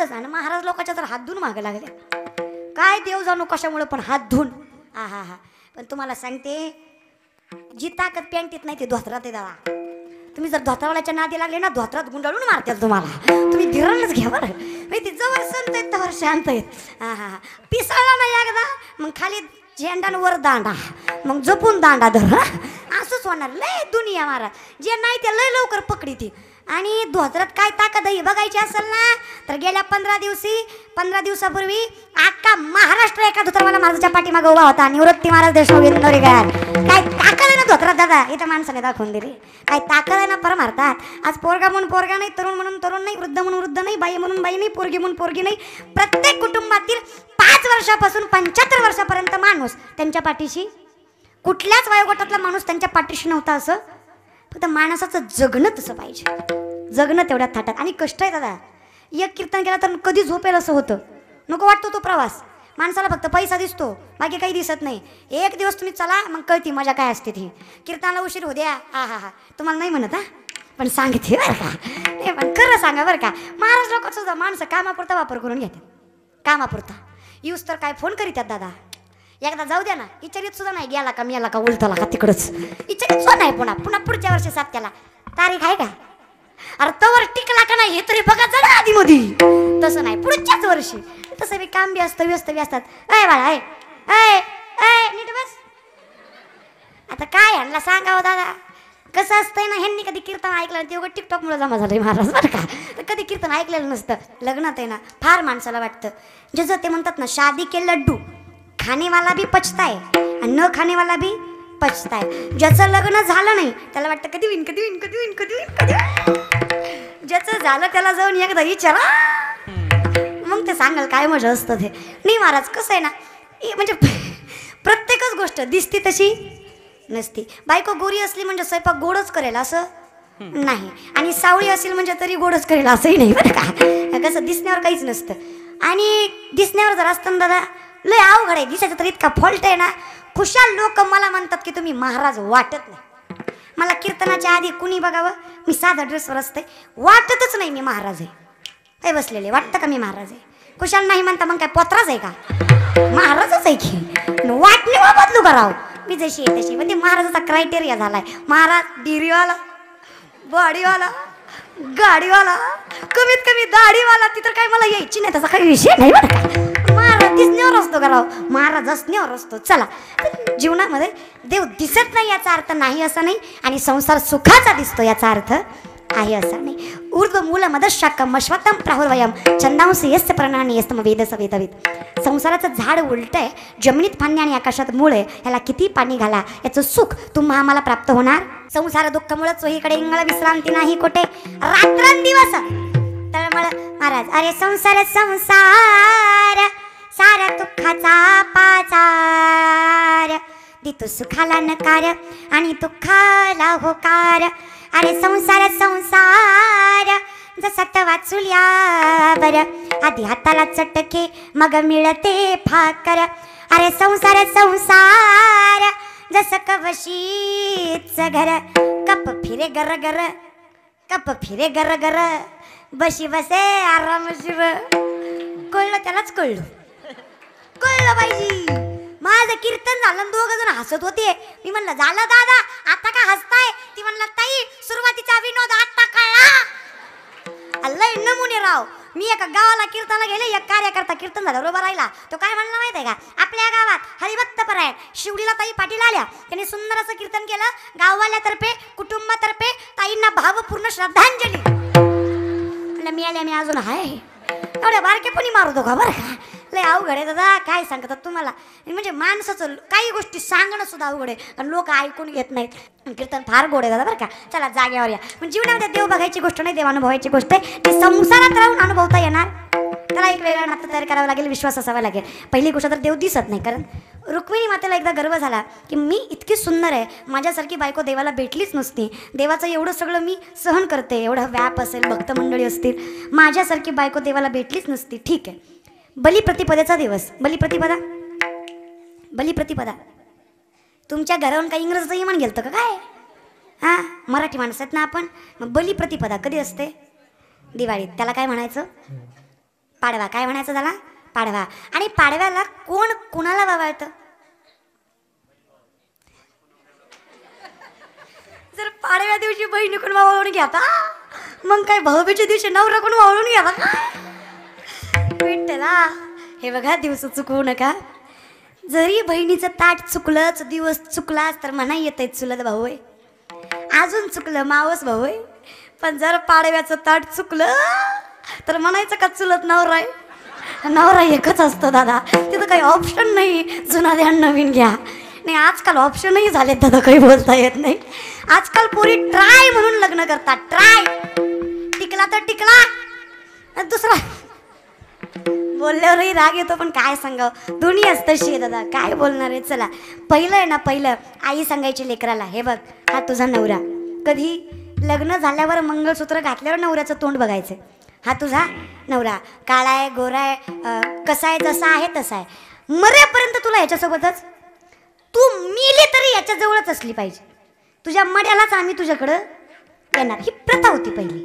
आणि महाराज लोकांच्या तर हात धुवून मागे लागले. काय देव जाणू कशामुळे पण हात धुवून. हा हा हा. पण तुम्हाला सांगते जी ताकद पॅन्टीत नाही ते धोत्रात आहे दादा. तुम्ही जर धोत्रावाल्याच्या नादी लागले ना धोत्रात गुंडाळून मारतात तुम्हाला. तुम्ही धीरानच घ्या बरं. माहिती जवळ संत आहेत तवर शांत आहेत. हा हा हा. पिसाळला नाही एकदा मग खाली झेंडांवर दांडा मग जपून दांडा धर. असंच होणार. लय दुनिया महाराज जे नाही ते लय लवकर पकडी. आणि धोत्रात काय ताकद आहे बघायची असेल ना तर गेल्या 15 दिवसापूर्वी अख्खा महाराष्ट्र एका धोत्रावाला महाराजाच्या पाठीमागे उभा होता. निवृत्ती महाराज देशमुख नवरेकर. काय ताकद आहे ना धोत्रात दादा. इथं माणसाने दाखवून दिली काय ताकद आहे ना परमार्थात. आज पोरगा म्हणून पोरगा नाही, तरुण म्हणून तरुण नाही, वृद्ध म्हणून वृद्ध नाही, बाई म्हणून बाई नाही, पोरगी म्हणून पोरगी नाही. प्रत्येक कुटुंबातील 5 वर्षापासून 75 वर्षापर्यंत माणूस त्यांच्या पाठीशी. कुठल्याच वयोगटातला माणूस त्यांच्या पाठीशी नव्हता. असं फक्त माणसाचं जगणं तसं पाहिजे. जगणं तेवढ्या थाटात आणि कष्ट आहे दादा. एक कीर्तन केला तर कधी झोपेल असं होतं. नको वाटतो तो प्रवास. माणसाला फक्त पैसा दिसतो बाकी काही दिसत नाही. एक दिवस तुम्ही चला मग कळती मजा काय असते ती. कीर्तनाला उशीर होऊ द्या. हा हा हा. तुम्हाला नाही म्हणत हा पण सांगते बरं का. हे पण खरं सांगा बरं का. महाराज लोक सुद्धा माणसं कामापुरता वापर करून घेतात. कामापुरता यूज तर काय फोन करीतात दादा. एकदा जाऊ द्या ना इचारीत सुद्धा नाही गेला का मेला का उलटला का तिकडच. इचारीत सुद्धा नाही. पुन्हा पुढच्या वर्षी 7 त्याला तारीख आहे का. अरे तवर टिकला का नाही हे तरी बघा जरा आधी मधी. तसं नाही पुढच्याच वर्षी. तसं बी काम बी असतं व्यस्त बी असतात. अय बाळा अय अय अय नीट बस. आता काय ह्यांना सांगावं दादा. कसं असतंय ना ह्यांनी कधी कीर्तन ऐकलं ते उघड टिकटॉकमुळे जमा झालंय महाराज बरं का. तर कधी कीर्तन ऐकलेलं नसतं. लग्नात आहे ना फार माणसाला वाटतं जसं ते म्हणतात ना शादी के लड्डू खानेवाला भी पचताय आणि न खानेवाला भी पचताय. ज्याचं लग्न झालं नाही त्याला वाटतं कधी होईन कधी होईन कधी होईन कधी होईन कधी होईन. ज्याचं झालं त्याला जाऊन एकदा विचारा मग ते सांगाल काय मजा असतं ते. नाही महाराज कसं आहे ना म्हणजे प्रत्येकच गोष्ट दिसती तशी नसती. बायको गोरी असली म्हणजे स्वयंपाक गोडच करेल असं नाही आणि सावळी असेल म्हणजे तरी गोडच करेल असंही नाही बरं का. कसं दिसण्यावर काहीच नसतं. आणि दिसण्यावर जर असतं दादा लय अवघड आहे. दिसायचं तर इतका फॉल्ट आहे ना. खुशाल लोक मला म्हणतात की तुम्ही महाराज वाटत नाही. मला कीर्तनाच्या आधी कुणी बघावं मी साधा ड्रेसवर असते वाटतच नाही मी महाराज आहे. काय बसलेले वाटतं का मी महाराज आहे. खुशाल नाही म्हणता मग काय पोत्राच आहे का. महाराजच आहे की. वाटणे बदलू करावं मी जशी आहे तशी. म्हणजे महाराजाचा क्रायटेरिया झालाय. महाराज डिरीवाला बॉडीवाला गाडीवाला कमीत कमी दाढीवाला. ती तर काय मला यायची नाही त्याचा काही विषय नाही बरं का. महाराज दिसण्यावर असतो का राव. महाराज असण्यावर असतो. चला जीवनामध्ये देव दिसत नाही याचा अर्थ नाही असा नाही आणि संसार सुखाचा दिसतो याचा अर्थ आहे असा नाही. ऊर्ध्व मूल मदशाकम अश्वत्थम प्राहुर्वयम छंदांसी यस्य प्रणानी यस्तम वेदस वेदवित. संसाराचं झाड उलट आहे. जमिनीत फांदी आणि आकाशात मूळ आहे. ह्याला किती पाणी घाला याचं सुख तुम्हा आम्हाला प्राप्त होणार. संसार दुःखमुळे चोहीकडे इंगळ विश्रांती नाही कोठे रात्रंदिवस तळमळ. महाराज अरे संसार संसार सारा दुःखाचा पाचार देतो सुखाला नकार आणि दुःखाला होकार. अरे संसार संसार जसा तवा चुल्यावर आधी हाताला चटके मग मिळते फाकर. अरे संसार संसार जसं कवशीच घर कप फिरे गर गर कप फिरे गर गर बशी बसे आरामशीर. कळलं त्यालाच कळलं कळलं पाहिजे. माझं कीर्तन झालं 2 जण हसत होते. मी म्हणलं झालं दादा आता का हसताय. ती म्हणलं ताई सुरुवातीचा विनोद आता कळला. लय नमुने राव. मी एका गावाला कीर्तनाला गेले. एक कार्यकर्ता कीर्तन झालं बरोबर राहिला. तो काय म्हणला माहिती आहे का. आपल्या गावात हरिभक्त परायण शिवडीला ताई पाटील आल्या. त्यांनी सुंदर असं कीर्तन केलं. गाववाल्यातर्फे कुटुंबातर्फे ताईंना भावपूर्ण श्रद्धांजली. मिळाल्या मी अजून आहे एवढ्या बारकेपणी मारतो का बरं का. लय अवघड आहे दादा काय सांगतात तुम्हाला. म्हणजे माणसाचं काही गोष्टी सांगणं सुद्धा अवघड आहे कारण लोक ऐकून घेत नाहीत. कीर्तन फार गोड आहे दादा बरं का. चला जागेवर या. पण जीवनामध्ये देव बघायची गोष्ट नाही देव अनुभवायची गोष्ट आहे. ती संसारात राहून अनुभवता येणार. त्याला एक वेगळं नातं तयार करावं लागेल. विश्वास असावा लागेल. पहिली गोष्ट तर देव दिसत नाही. कारण रुक्मिणी मातेला एकदा गर्व झाला की मी इतकी सुंदर आहे माझ्यासारखी बायको देवाला भेटलीच नसती. देवाचं एवढं सगळं मी सहन करते. एवढा व्याप असेल भक्त मंडळी असतील माझ्यासारखी बायको देवाला भेटलीच नसती. ठीक आहे. बलिप्रतिपदेचा दिवस. बलिप्रतिपदा तुमच्या घरावरून काही इंग्रजीचं इमान गेलं का काय. हां मराठी माणसं आहेत ना आपण. मग बलिप्रतिपदा कधी असते. दिवाळीत. त्याला काय म्हणायचं पाडवा काय म्हणायचं झाला पाडवा. आणि पाडव्याला कोण कुणाला वावळतं? जर पाडव्या दिवशी बहिणी कोण वावळून घ्याता मग काय भाऊबीच्या दिवशी नवरा कोण वावळून घ्याता विठ्ठला. हे बघा दिवस चुकवू नका. जरी बहिणीचं ताट चुकलंच दिवस चुकलाच तर म्हणा येतंय चुलत भाऊ आहे, अजून चुकलं मावस भाऊ आहे. पण जर पाडव्याचं ताट चुकलं तर म्हणायचं का चुलत नवरा आहे. नवरा एकच असतो दादा, तिथं काही ऑप्शन नाही जुना द्या नवीन घ्या. नाही आजकाल ऑप्शनही झालेत दादा, काही बोलता येत नाही. आजकाल पोरी ट्राय म्हणून लग्न करतात. ट्राय टिकला तर टिकला, दुसरा बोलल्यावरही राग येतो. पण काय सांगावं, दुनियाच तशी आहे दादा, काय बोलणार आहे. चला पहिलं आहे ना, पहिलं आई सांगायची लेकराला, हे बघ हा तुझा नवरा. कधी लग्न झाल्यावर मंगळसूत्र घातल्यावर नवऱ्याचं तोंड बघायचं. हा तुझा नवरा काळा आहे गोरा आहे कसा आहे जसा आहे तसा आहे, मरेपर्यंत तुला ह्याच्यासोबतच, तू मिली तरी याच्या जवळच असली पाहिजे. तुझ्या मड्यालाच आम्ही तुझ्याकडं येणार, ही प्रथा होती पहिली.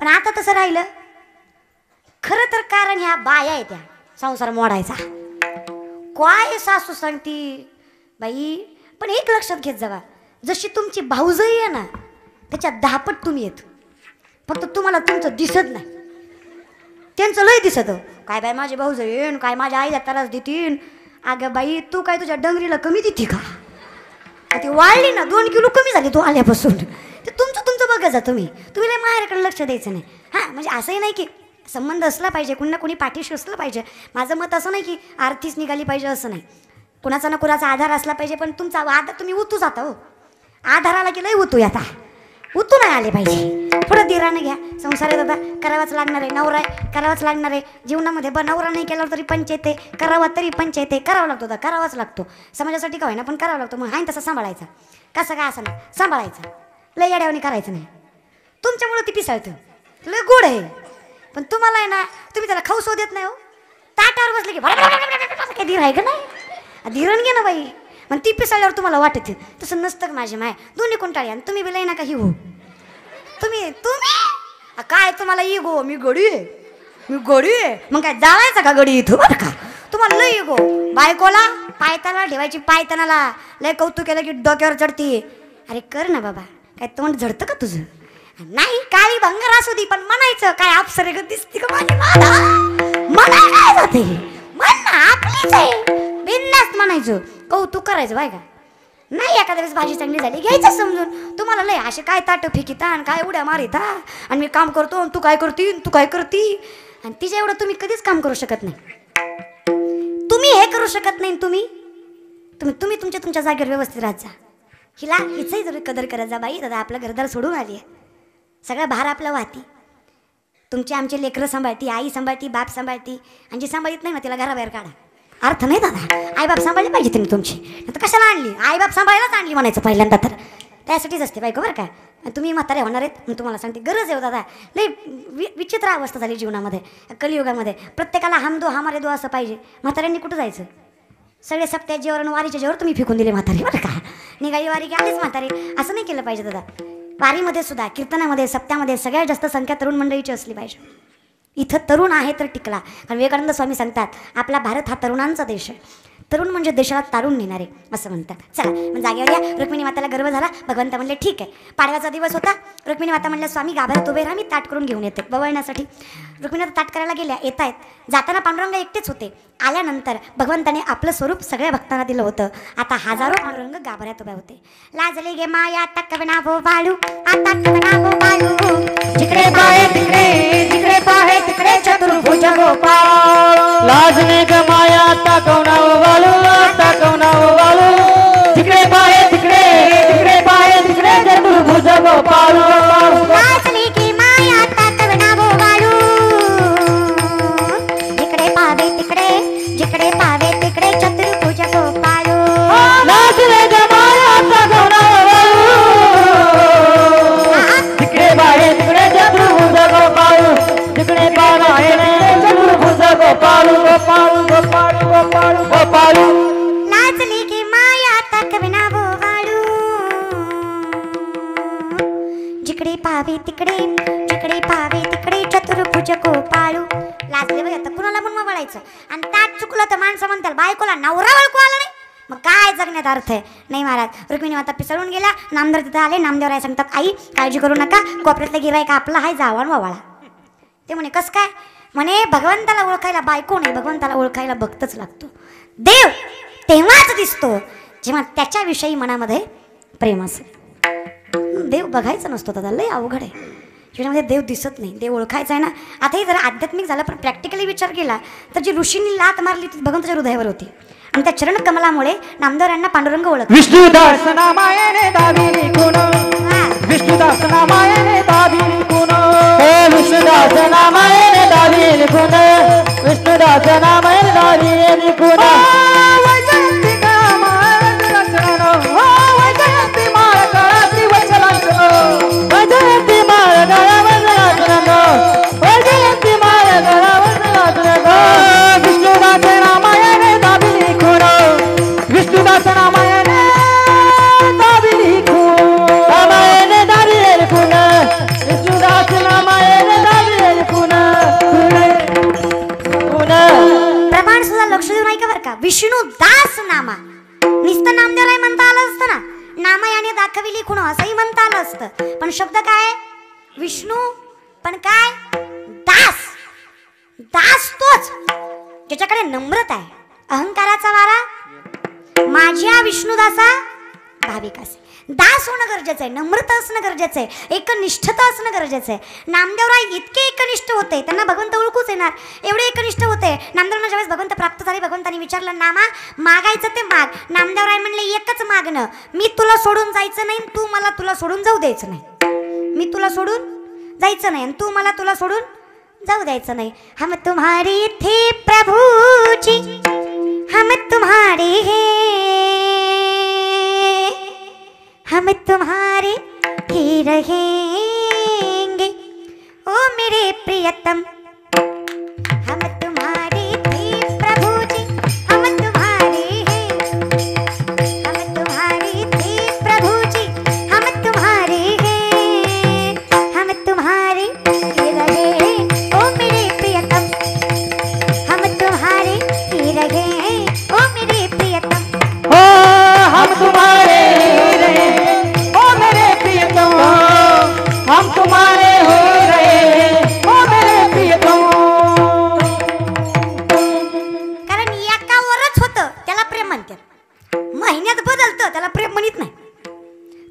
पण आता तसं राहिलं खरं तर. कारण ह्या बाया आहे त्या संसार मोडायचा. काय सासू सांगती बाई. पण एक लक्षात घेत जावा, जशी तुमची भाऊजई आहे ना त्याच्या 10 पट तुम्ही येत. फक्त तुम्हाला तुमचं दिसत नाही, त्यांचं लय दिसत. काय बाई माझे भाऊजई येईन, काय माझ्या आईला त्रास देतीन. अगं बाई तू काय तुझ्या डंगरीला कमी देते का? ती वाढली ना 2 किलो कमी झाली तू आल्यापासून. ते तुमचं बघा जा तुम्ही लय माहेरकडे लक्ष द्यायचं नाही. हां म्हणजे असंही नाही की संबंध असला पाहिजे, कुणी ना कुणी पाठीशी असलं पाहिजे. माझं मत असं नाही की आरतीच निघाली पाहिजे असं नाही, कुणाचा ना कुणाचा आधार असला पाहिजे. पण तुमचा आधार तुम्ही उतू जाता हो, आधाराला की लय उतू आता उतू नाही आले पाहिजे. थोडं धीराने घ्या. संसार आहे दादा, करावाच लागणार आहे. नवरा आहे करावाच लागणार आहे जीवनामध्ये. नवरा नाही केल्यावर तरी पंचायत आहे, करावा तरी पंचायत आहे. करावं लागतो दादा, करावाच लागतो. समाजासाठी का होईना पण करावं लागतो. मग हाय तसं सांभाळायचा, कसं काय असं नाही सांभाळायचं. लय येड्यावानी करायचं नाही. तुमच्यामुळं ती पिसाळतं, लय गोड आहे. पण तुम्हाला आहे ना, तुम्ही त्याला खाऊ देत नाही हो. ताटावर बसले की काय धीर आहे का नाही, धीरण घे ना बाई. मग ती पिसाळल्यावर तुम्हाला वाटते तसं नसतं. माझी माय दोन्ही कोणटाळी आणि तुम्ही बिलाई नका ही हो. तुम्ही काय तुम्हाला इगो, मी गडी आहे मग काय जाळायचा का गडी इथं बरं का. तुम्हाला लय इगो. बायकोला पायताना ठेवायची, पायतानाला लय कौतुक केलं की डोक्यावर चढती. अरे कर ना बाबा, काय तोंड झडतं का तुझं? नाही काळी भंगार असू दे पण म्हणायचं काय अप्सरे ग दिसती का माझी मादा, म्हणाय काय जाते म्हण ना आपलीच आहे बिनधास्त म्हणायचं, कौतुक करायचं बाय का. नाही एखाद्या वेळेस भाजी चांगली झाली घ्यायचं समजून. तुम्हाला लय असे काय ताट फिकिता आणि काय उड्या मारिता आणि मी काम करतो तू काय करती आणि तिच्या एवढं तुम्ही कधीच काम करू शकत नाही. तुम्ही हे करू शकत नाही. तुम्ही तुमच्या जागेवर व्यवस्थित राहत जा. हिचंही जरूर कदर करत जा बाई. दादा आपलं घरदार सोडून आली आहे, सगळा भार आपला वाहती. तुमची आमचे लेकरं सांभाळती, आई सांभाळती, बाप सांभाळती. आणि जी सांभाळत नाही ना तिला घराबाहेर काढा. अर्थ नाही दादा, आईबाप सांभाळले पाहिजे तुम्ही तुमची. आता कशाला आणली? आईबाप सांभाळायलाच आणली म्हणायचं पहिल्यांदा तर. त्यासाठीच असते बायको बरं का. तुम्ही म्हातारे होणार आहेत मी तुम्हाला सांगते, गरज आहे दादा. लई विचित्र अवस्था झाली जीवनामध्ये कलियुगामध्ये. प्रत्येकाला हम दो हमारे दो असं पाहिजे. म्हाताऱ्यांनी कुठं जायचं? सगळे सप्त्याच्या जेवर आणि वारीच्या जेवर तुम्ही फेकून दिले म्हातारे बरं का. निघाली वारी की आलेच म्हातारे, असं नाही केलं पाहिजे दादा. वारीमध्ये सुद्धा कीर्तनामध्ये सप्त्यामध्ये सगळ्यात जास्त संख्या तरुण मंडळीची असली पाहिजे. इथं तरुण आहे तर टिकला. कारण विवेकानंद स्वामी सांगतात आपला भारत हा तरुणांचा देश आहे. तरुण म्हणजे देशाला तारून नेणारे असं म्हणतात. चला मग जागेवर या. रुक्मिणी माताला गर्व झाला. भगवंत म्हणले ठीक आहे. पाडव्याचा दिवस होता. रुक्मिणी माता म्हणल्या स्वामी गाभाऱ्यात उभे राहा, मी ताट करून घेऊन येते बवळण्यासाठी. रुक्मिणी ताट करायला गेल्या. येत आहेत जाताना पांडुरंग एकटेच होते. आल्यानंतर भगवंताने आपलं स्वरूप सगळ्या भक्तांना दिलं होतं. आता हजारो पांडुरंग गाभाऱ्यात उभे होते. लाजले गे माया टकवना भो बाळू, आता टकवना भो बाळू, जिकडे पाहे तिकडे चतुर्भुज गोपाळ. लाजने ग माया टकवना वाळू, टकवना वाळू, जिकडे पाहे तिकडे चतुर्भुज गोपाळ. लाजले गे माया टकवना भो बाळू, जिकडे पाहे तिकडे चतुर्भुज गोपाळ. लाजने ग माया टकवना वाळू, जिकडे पाहे तिकडे चतुर्भुज गोपाळ. बघा कुणाला म्हणून वळायचं आणि त्यात चुकलं तर माणसं म्हणतात बायकोला नवरा वळकू आला नाही मग काय जगण्यात अर्थ आहे नाही महाराज रुक्मिणी माता पिसळून गेला नामदेव तिथे आले नामदेव राय सांगतात आई काळजी करू नका कोपऱ्यातला गिरायक आपला हाय जावान वावाळा ते म्हणे कस काय म्हणे भगवंताला ओळखायला बायको नाही भगवंताला ओळखायला भक्तच लागतो देव तेव्हाच दिसतो जेव्हा त्याच्याविषयी मनामध्ये प्रेम असेल देव बघायचा नसतो दादा लय अवघड आहे जीवनामध्ये देव दिसत नाही देव ओळखायचा आहे ना आताही जर आध्यात्मिक झालं पण प्रॅक्टिकली विचार केला तर जी ऋषींनी लात मारली ती भगवंताच्या हृदयावर होती आणि त्या चरण कमलामुळे नामदेव यांना पांडुरंग ओळख विष्णुदास नामायने दाविनी कुण विष्णुदास नामायने दाविनी कुण हे विष्णुदास नामायने दाविनी कुण विष्णुदास नामायने दाविनी कुण वैजयंती कामायने रचना वैजयंती माळ काळाची वचलांचो वैजयंती माळ काळाची रचना वैजयंती माळ काळाची रचना विष्णुदास नामायने दाविनी कुण विष्णुदास नामायने दाविनी कुण नामायने दाविनी कुण विष्णुदास नामायने दाविनी कुण कुण प्रमाण सुद्धा लक्ष देऊ नाही का बरं का विष्णुदास नामा नुसतं नामदेव राय म्हणता आलं असतं ना नामा याने दाखविली खुण असंही म्हणता आलं असतं पण शब्द काय विष्णू पण काय दास दास तोच ज्याच्याकडे नम्रता आहे अहंकाराचा वारा माझ्या विष्णुदासा भाविक असे दास होणं गरजेचं आहे नम्रता असणं गरजेचं आहे एकनिष्ठता असणं गरजेचं आहे नामदेवराय इतके एकनिष्ठ होते त्यांना भगवंत ओळखूच येणार एवढे एकनिष्ठ होते नामदेवरांना ज्यावेळेस भगवंत प्राप्त झाले भगवंतांनी विचारलं नामा मागायचं ते माग नामदेवराय म्हणले एकच मागणं मी तुला सोडून जायचं नाही तू मला तुला सोडून जाऊ द्यायचं नाही मी तुला सोडून जायचं नाही आणि तू मला तुला सोडून जाऊ द्यायचं नाही हम तुम्हारे थे प्रभु जी हम तुम्हारे हैं हम तुम्हारे ही रहेंगे ओ मेरे प्रियतम हम तुम्हारे थे प्रभु जी हम तुम्हारे हैं हम तुम्हारे थे प्रभु जी हम तुम्हारे हैं हम तुम्हारे ही रहे ओ मेरे प्रियतम हम तुम्हारे ही रहे ओ मेरे प्रियतम हो हम तुम्हारे रहे ओ मेरे प्रियतम हम तुम्हारे हो रहे ओ मेरे प्रियतम कारण एकावरच होतं त्याला प्रेम म्हणतात महिन्यात बदलतं त्याला प्रेम म्हणत नाही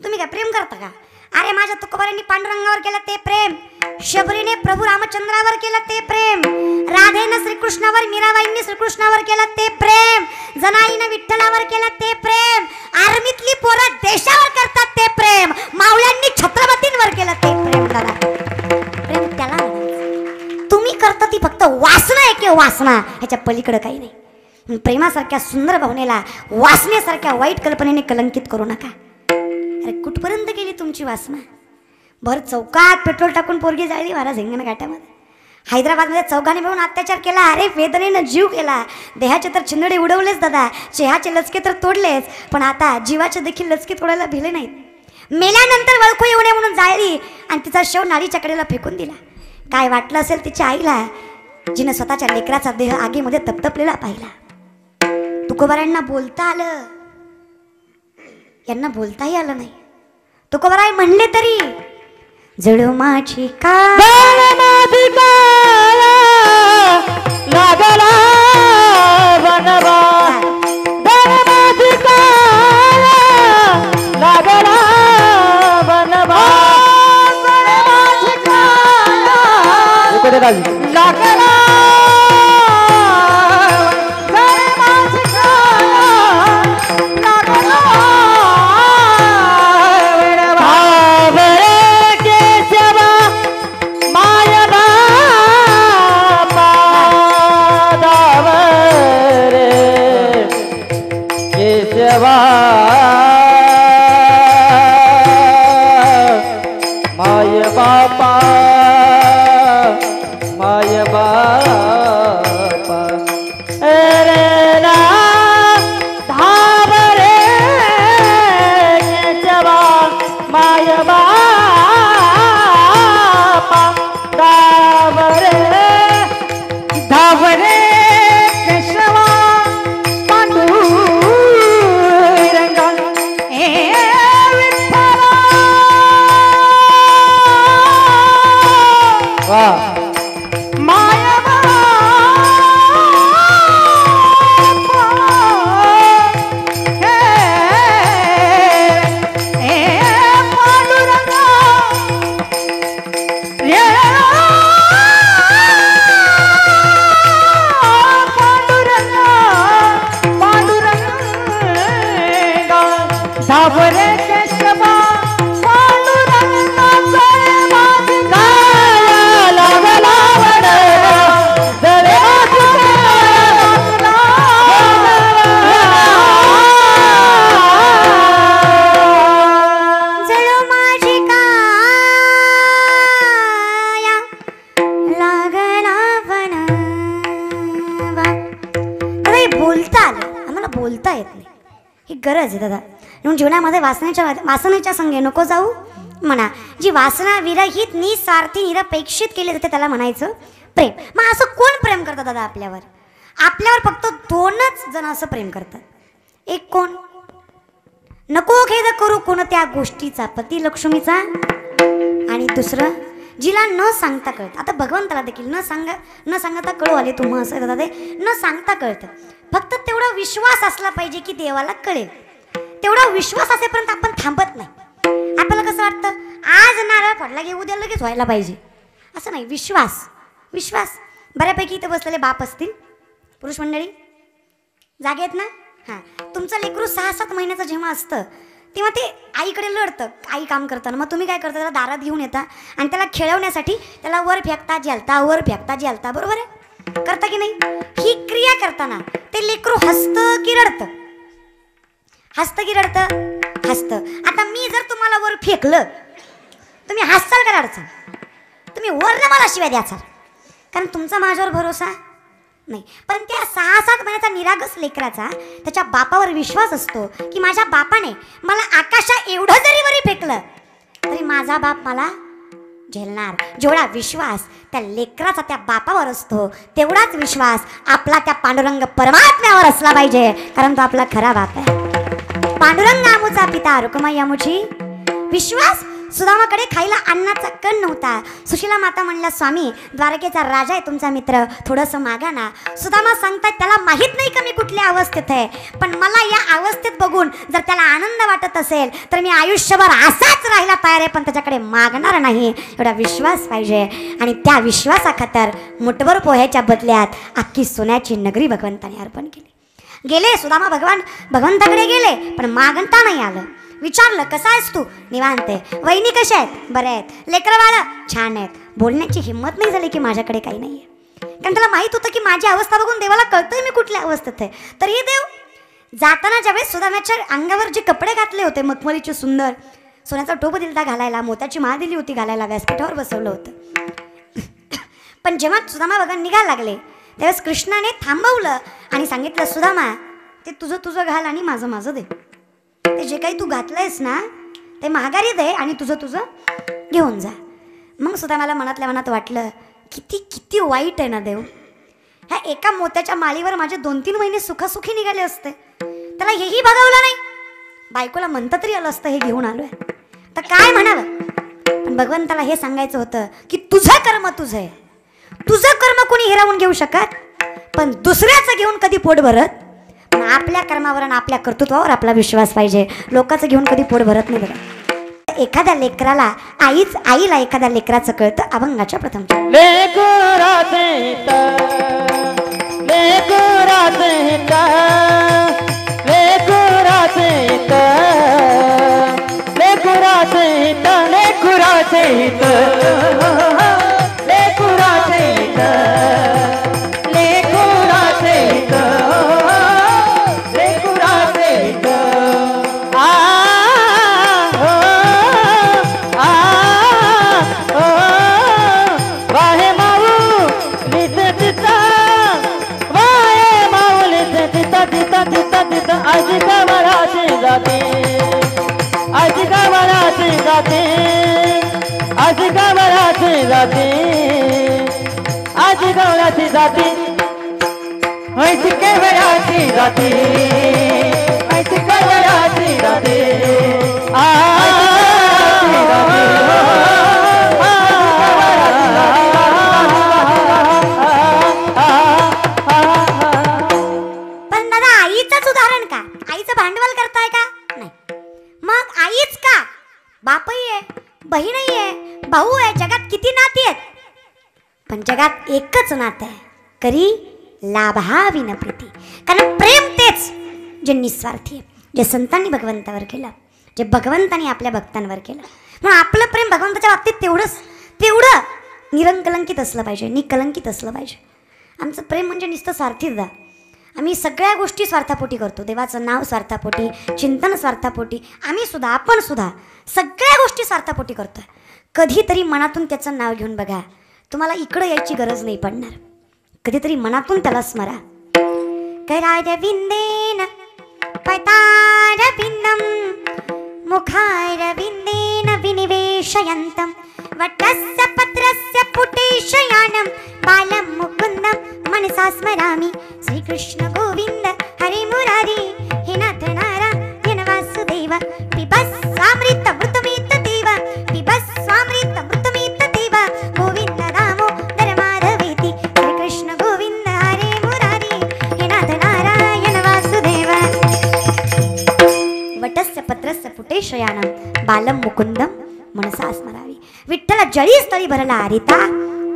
तुम्ही काय प्रेम करता का अरे माझ्या तुकोबारांनी पांडुरंगावर केलं ते प्रेम शबरीने प्रभू रामचंद्रावर केलं ते प्रेम राधेनं श्रीकृष्णावर मीराबाईंनी श्रीकृष्णावर केलं ते प्रेम जनाईनं विठ्ठलावर केलं ते प्रेम आर्मीतली पोरं देशावर करतात ते प्रेम मावळ्यांनी छत्रपतींवर केलं ते प्रेम दादा प्रेम त्याला म्हणायचं. तुम्ही करता ती फक्त वासना आहे की वासना ह्याच्या पलीकडे काही नाही प्रेमासारख्या सुंदर भावनेला वासनेसारख्या वाईट कल्पनेने कलंकित करू नका अरे कुठपर्यंत गेली तुमची वासना भर चौकात पेट्रोल टाकून पोरगी जाळली महाराज हिंगण घाटामध्ये हैदराबादमध्ये चौघाने मिळून अत्याचार केला अरे वेदनेनं जीव केला देहाचे तर चिंदडे उडवलेच दादा चेहाचे लचके तर तोडलेच पण आता जीवाचे देखील लचके तोडायला भिले नाहीत मेल्यानंतर वळखू येऊ नये म्हणून जाळली आणि तिचा शव नाळीच्या कडेला फेकून दिला काय वाटलं असेल तिच्या आईला जिनं स्वतःच्या लेकराचा देह आगीमध्ये तपतपलेला पाहिला तुकोबारांना बोलता आलं यांना बोलताही आलं नाही तुकोबाराय म्हणले तरी जळू माझी का लागला बनवा लागला बनवा लागला जावरे केशवा पांडुरंगा हे विठ्ठला वा मायवा जावरे केशवा पांडुरंगा गाया लागला वडा जरे जळू माझी काया लागला वनवा. दादा हे बोलता आलं, आम्हाला बोलता येत नाही, ही गरज आहे दादा. म्हणून जीवनामध्ये वासनेच्या संगे नको जाऊ म्हणा. जी वासना विरहित निस्वार्थी निरपेक्षित केली जाते त्याला म्हणायचं प्रेम. मग असं कोण प्रेम करतात दादा आपल्यावर? आपल्यावर फक्त दोनच जण असं प्रेम करतात. एक कोण? नको खेद करू कोणत्या गोष्टीचा, पती लक्ष्मीचा. आणि दुसरं जिला न सांगता कळतं. आता भगवंताला देखील न सांगता कळू आले तुम्हा असं दादा, ते न सांगता कळतं. फक्त तेवढा विश्वास असला पाहिजे की देवाला कळेल. तेवढा विश्वास असेपर्यंत आपण थांबत नाही. आपल्याला कसं वाटतं आज नारळ पडला की उद्या लगेच व्हायला पाहिजे, असं नाही. विश्वास बऱ्यापैकी इथं बसलेले बाप असतील, पुरुष मंडळी जागे आहेत ना? हां, तुमचं लेकरू 6-7 महिन्याचं जेव्हा असतं तेव्हा ते आईकडे लढतं, आई काम करताना. मग तुम्ही काय करता? त्याला दारात घेऊन येता आणि त्याला खेळवण्यासाठी त्याला वर फेकता जेलता, वर फेकता जेलता. बरोबर आहे? करता की नाही? ही क्रिया करताना ते लेकरू हसतं की रडतं? हसतं की रडतं? हसतं. आता मी जर तुम्हाला वर फेकलं तुम्ही हसाल का रडचाल? तुम्ही वरनं मला शिव्या द्याचाल, कारण तुमचा माझ्यावर भरोसा नाही. पण त्या 6-7 महिन्याचा निरागस लेकराचा त्याच्या बापावर विश्वास असतो की माझ्या बापाने मला आकाशा एवढं जरी वरी फेकलं तरी माझा बाप मला झेलणार. जेवढा विश्वास त्या लेकराचा त्या बापावर असतो तेवढाच विश्वास आपला त्या पांडुरंग परमात्म्यावर असला पाहिजे, कारण तो आपला खरा बाप आहे. पांडुरंग आमुचा पिता रुक्माई आमुची. विश्वास सुदामाकडे खायला अन्नाचा कण नव्हता. सुशीला माता म्हणल्या स्वामी द्वारकेचा राजा आहे तुमचा मित्र, थोडंसं मागा ना. सुदामा सांगतात त्याला माहीत नाही का मी कुठल्या अवस्थेत आहे, पण मला या अवस्थेत बघून जर त्याला आनंद वाटत असेल तर मी आयुष्यभर असाच राहायला तयार आहे, पण त्याच्याकडे मागणार नाही. एवढा विश्वास पाहिजे. आणि त्या विश्वासाखातर मुठभर पोह्याच्या बदल्यात अख्खी सोन्याची नगरी भगवंताने अर्पण केली. गेले सुदामा भगवंताकडे गेले, पण मागणता नाही आलं. विचारलं कसा आहेस तू? निवांत आहे. वहिनी कशा आहेत? बरे आहेत. लेकरं बाळं छान आहेत. बोलण्याची हिंमत नाही झाली की माझ्याकडे काही नाही आहे, कारण त्याला माहीत होतं की माझी अवस्था बघून देवाला कळतंय मी कुठल्या अवस्थेत आहे. तरीही देव जाताना ज्यावेळेस सुदामाच्या अंगावर जे कपडे घातले होते मखमलीचे सुंदर, सोन्याचा टोप दिलता घालायला, मोत्याची माळ दिली होती घालायला, व्यासपीठावर बसवलं होतं. पण जेव्हा सुदामा भगवान निघायला लागले त्यावेळेस कृष्णाने थांबवलं आणि सांगितलं सुदामा ते तुझं घाल आणि माझं दे. ते जे काही तू घातलंयस ना ते माघारी दे आणि तुझं घेऊन जा. मग सुदामाला मनातल्या मनात वाटलं किती वाईट आहे ना देव. ह्या एका मोत्याच्या माळीवर माझे 2-3 महिने सुखासुखी निघाले असते, त्याला हेही बघवलं नाही. बायकोला म्हणता तरी आलं असतं हे घेऊन आलोय तर काय म्हणावं. पण भगवंताला हे सांगायचं होतं की तुझं कर्म तुझं आहे. तुझं कर्म कोणी हिरावून घेऊ शकत, पण दुसऱ्याचं घेऊन कधी पोट भरत. पण आपल्या कर्मावर आणि आपल्या कर्तृत्वावर आपला विश्वास पाहिजे. लोकांचं घेऊन कधी पोट भरत नाही बघा. एखाद्या लेकराला आईला एखाद्या लेकराचं कळतं अभंगाच्या प्रथम. आज गावराची जाते ऐसी केवळाची जाते ऐसी केवळाची जाते पण दादा आईचंच उदाहरण का? आईचं भांडवल करताय का? नाही. मग आईच का? बापही आहे, बहीणही आहे, भाऊ आहे, जगात किती नाती आहेत, पण जगात एकच नातं आहे, करी लाभाविन प्रीती. कारण प्रेम तेच जे निस्वार्थी आहे, जे संतांनी भगवंतावर केलं, जे भगवंतांनी आपल्या भक्तांवर केलं. म्हणून आपलं प्रेम भगवंताच्या बाबतीत तेवढं निरंकलंकित असलं पाहिजे, निकलंकित असलं पाहिजे. आमचं प्रेम म्हणजे नुसतं स्वार्थीच दा. आम्ही सगळ्या गोष्टी स्वार्थापोटी करतो. देवाचं नाव स्वार्थापोटी, चिंतन स्वार्थापोटी, आपण सुद्धा सगळ्या गोष्टी स्वार्थापोटी करतो. कधीतरी मनातून त्याचं नाव घेऊन बघा, तुम्हाला इकडं यायची गरज नाही पडणार. कधीतरी मनातून त्याला स्मरा. करारविंदेन पतारविंदम मुखारविंदेन विनिवेशयन्तं वटस्य पत्रस्य पुटेशयानं बालं मुकुन्दं मनसा स्मरामि. श्रीकृष्ण गोविंद हरे मुरारी हे नाथ नारायण वासुदेव पिबस्वामृत मृतमित देव पिबस्वामृत मृतमित देव गोविंद दामोदर माधवेति. श्रीकृष्ण गोविंद हरे मुरारी हे नाथ नारायण वासुदेव. वटस्य पत्रस्य पुटेशयानं बालं मुकुंदम मनसा स्मरावी. विठ्ठला जळी स्थळी भरला हरिता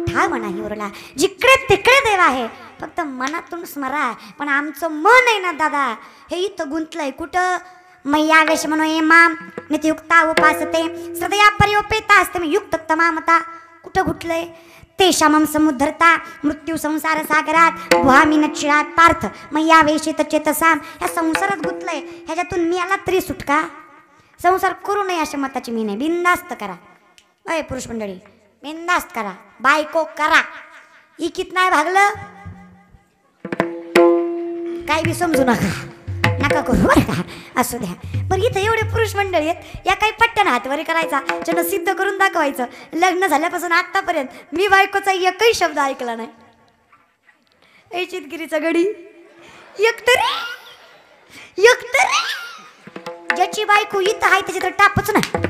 ठाव नाही उरला. जिकडे तिकडे देव आहे, फक्त मनातून स्मरा. पण आमचं मन आहे ना दादा, हे इथं गुंतलंय. कुठं? मैयावेश म्हणून ये माम नित्ययुक्ता उपासते श्रद्धया पर्योपेता असते मी युक्त तमामता. कुठं घुटलंय? तेषामं समुद्धरता मृत्यू संसार सागरात भुहामी नचिरात पार्थ मैयावेशित चेतसा. ह्या संसारात गुंतलंय, ह्याच्यातून मी आला तरी सुटका. संसार करू नये अशा मताची मी नाही. बिंदास्त करा. अय पुरुष मंडळी, बिंदास्त करा, बायको करा. इकित नाही भागलं काय बी समजू नका करू बरं का. असू द्या. बरं इथं एवढे पुरुष मंडळी आहेत, या काही पट्ट्यान हातवारी करायचा, ज्यांना सिद्ध करून दाखवायचं. लग्न झाल्यापासून आत्तापर्यंत मी बायकोचा एकही शब्द ऐकला नाही. ऐ चितगिरीचा गडी एकतरी ज्याची बायको इथं आहे त्याची तर टापच नाही.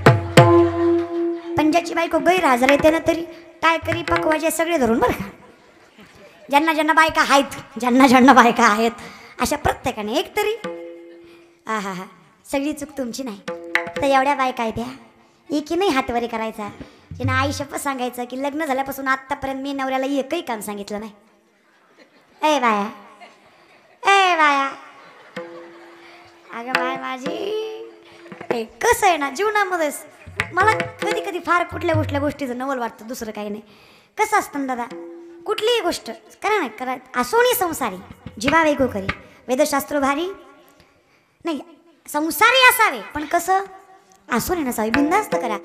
पण ज्याची बायको गैरहजर आहे त्यानं तरी टायकरी पकवायचे सगळे धरून बरं का. ज्यांना बायका आहेत अशा प्रत्येकाने एक तरी. हा सगळी चूक तुमची नाही. तर एवढ्या बायका आहेत त्या एकी नाही हातवारी करायचा. ज्यांना आई शपथ सांगायचं की लग्न झाल्यापासून आत्तापर्यंत मी नवऱ्याला एकही काम सांगितलं नाही. ए बाया अगं बाय माझी. कसं आहे ना जीवनामध्ये मला कधी कधी फार कुठल्या गोष्टीचं नवल वाटतं, दुसरं काही नाही. कसं असतं दादा, कुठलीही गोष्ट करा असोनी संसारी जीवा वेगो करी. वेदशास्त्र भारी नाही, संसारी असावे पण कसं असोनी नसावे. बिंदास्त करा.